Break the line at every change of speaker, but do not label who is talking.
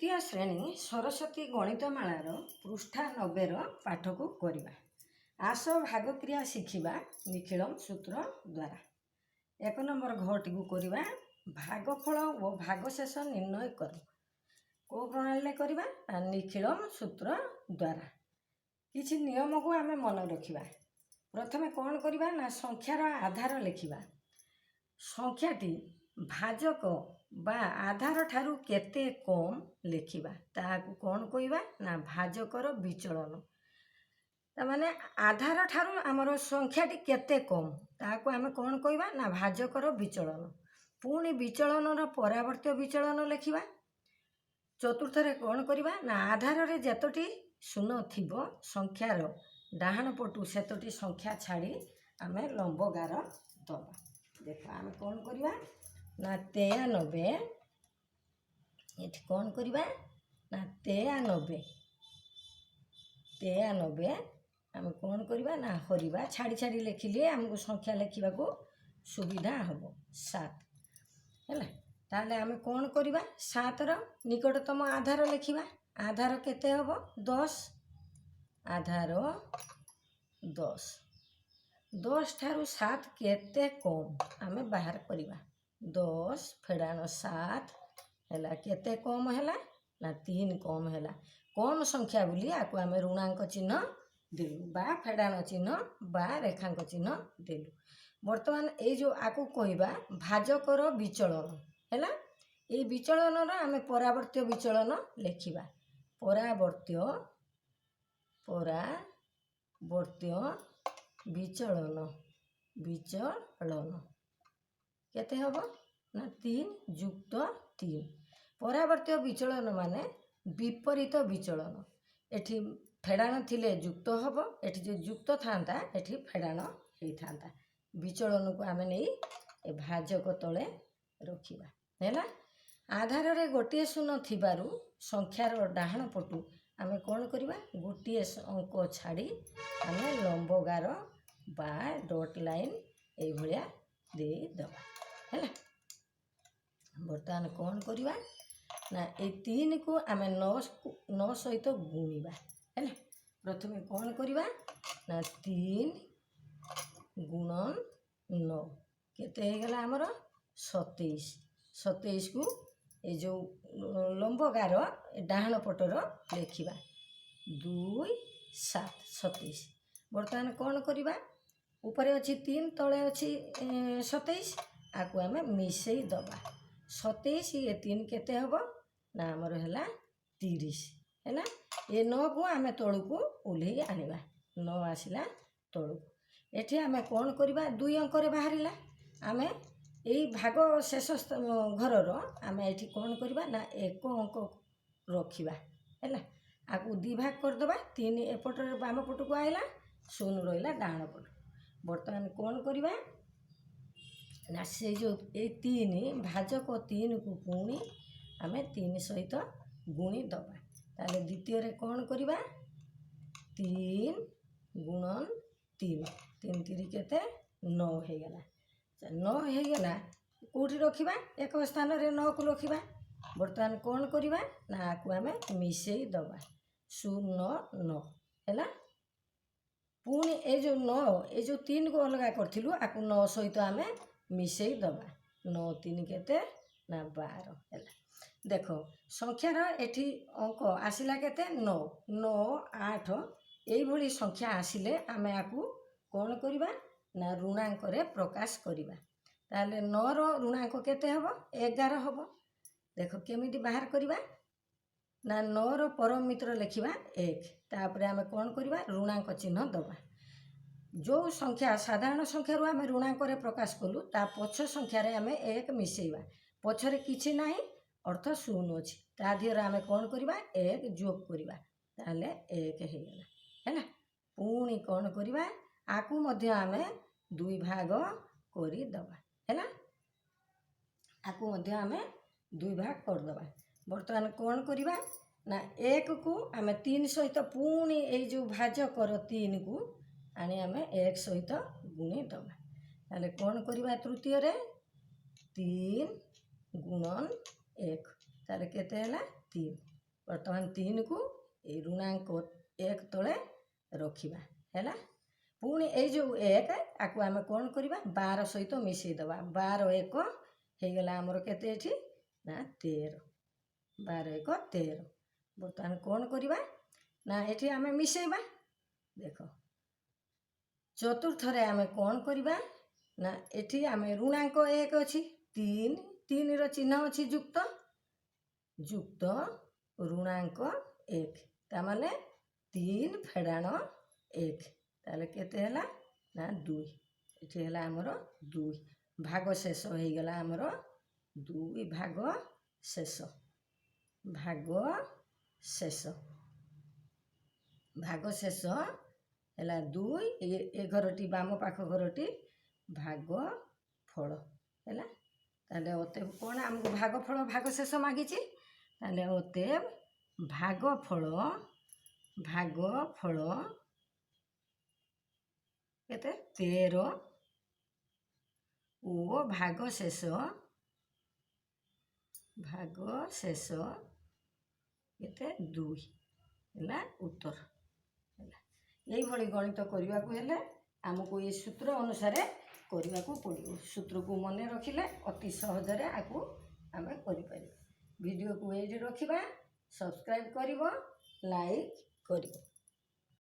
तृतीय श्रेणी सरस्वती गणितमालार पृष्ठा 90 पाठ को करवा। आस भागक्रिया शिखा निखिलम सूत्र द्वारा। एक नंबर घटी को करवा भागफल और भागशेष निर्णय कर को प्रणाली करवा निखिलम सूत्र द्वारा। किसी नियम को आम मन रखा। प्रथमे कौन करवा ना संख्यार आधार लिखा। संख्याटी भाजक बा आधार ठारू केते कम लिखिबा ताकू कौन कहवा ना भाजकर विचलन। तमाने आधार ठारू आमर संख्याटी केते कम ताकू आमे कौन कहवा ना भाजकर विचलन। पुणी विचलन परावर्त्य विचलन लिखिबा। चतुर्थ रे कौन करवा ना आधार रे जेतोटी शून्य थिबो संख्यार डाहाण पटू सेतोटी संख्या छाड़ी आमे लंब गार दबा। देख आम कौन करवा ना 93 ये कौन करवा ना 93 आम कौन करवा ना हरिबा छाड़ी छाड़ी लिखिले आमको संख्या लिखा को सुविधा हम 7 है। ताले आम कौन करवा 7 निकटतम आधार लिखा। आधार केते हम 10 आधार 10 ठारू 7 केते कम आमे बाहर करवा। 10 फेड़ाण 7 है केते कम है ना 3 कम है। कम संख्या बोली आपको आम ऋणांक चिन्ह देलु बा फेड़ाण चिन्ह बा रेखांक चिन्ह देलु। बर्तमान ये जो आपको कहवा भाजकर विचलन है ये विचलन आम परावर्त्य विचलन लिखा। परावर्त्य विचलन केते हम ना 3 युक्त 3। परावर्त्य विचलन माने विपरीत विचलन। एठी फेड़ाण थिले युक्त हम एठी जो युक्त था एठी फेड़ाण होता। विचलन को आम नहीं भाजक तले रखा है। आधार रे गोटे शून्य थिबारु संख्यार डाहाण पटू आम कौन करवा गोटे अंक छाड़ी आम लंब गार बा डॉट लाइन ये देदबा है। बर्तमान कौन करवा ना ये 3 को आम 9 सहित गुणिबा है। प्रथमे कौन करवा ना 3 गुणन 9 केते गला आमर 27 को ये जो लंब गार डाहाण पटर लिखा 2 7 27। बर्तमान कौन करवा ऊपर अच्छी 3 तले अच्छी 27 आपको आम मिसई दबा। 27 ये 3 केते हम ना आमर है 30 है। ये 9 को आम तलू को ओल्हे आनिबा 9 आसला तलू। एठी आम कौन करवा 2 अंक बाहर आम यही भाग शेष घर आम ये कौन करवा ना 1 अंक रखा है। आपको 2 भाग करदे 3 एपट बाम पट को आइला 0 रहा डाहाण पट। बर्तमान कौन करवा ना से जो ये 3 भाजक 3 को पुणी आम 3 सहित गुणी दबा। ताले द्वितीय रे कौन करवा 3 गुणन 3 3 3 केते 9 हो गला। 9 हो गला कौटी रखा एक स्थान रे 9 को रखा। बर्तमान कौन करवा ना आपको आम मिसई दबा 0 9 है। पुणी ये जो 9 ये जो 3 को अलग करूँ आपको 9 सहित आम मिसई दबा 9 3 केते ना 12 है। देखो संख्यार एठी अंक आसिला केते 9 9 8 ये संख्या आसिले आम आपको कौन करवा ना ऋणांक रे प्रकाश करवा। ताले 9 ऋणांक केते हम 11 हम। देखो केमिति बाहर करवा ना 9 परम मित्र लिखा 1 तापर आम कौन करवा ऋणांक चिन्ह दबा। जो संख्या साधारण संख्या आम ऋणांक रे प्रकाश कलु ता पछ संख्यार आम 1 मिसेवा पछरे किछि नाही अर्थ 0 अच्छी ता दिहर आम कौन करवा 1 जोग करवा ताले 1 हो गला है। पुणी कौन करवा आकु मध्य आम 2 भाग करदबा है। आकु मध्य आम 2 भाग करदबा। बर्तमान कौन करवा ना 1 को आम 3 सहित पुणी ये जो भाजकर 3 को आनी आम 1 सहित गुणी दबा। ताले कौन करवा तृतीय रे 3 गुणन 1 ताले केते हला 3 बर्तमान 3 को ये ऋणांक 1 तले रखिबा हैला। पुणी ये जो 1 आकु आम कौन करवा 12 सहित मिसई दबा 12 1 हो गला आमर केते एठी ना 13 12 1 13। बर्तमान कौन करवा ना एठी आम मिसईबा देख चतुर्थ रे आम कौन करवा ना एठी आम ऋणांक 1 अच्छी 3 3 रो चिन्ह अच्छी युक्त युक्त ऋणांक 1 तामाने 3 फेड़ाण 1 ताले केते हैला ना 2 एठी हैला हमर 2 भाग शेष हो गला हमर 2 भाग शेष भाग शेष हैला 2 ए घरटी बाम पाख घरटी भाग फल हैला। ताले ओते कोन हमको भाग फल भाग शेष मागिची ताले ओते भाग फल केते 13 ओ भाग शेष केते 2 हैला उत्तर हैला। यही भली गणित करने को हेले आमको ये सूत्र अनुसार करने को पड़ो। सूत्र को मन रखिले अति सहजरे आकु आम कर। वीडियो को ये रखिबा सब्सक्राइब करिवो लाइक करिवो।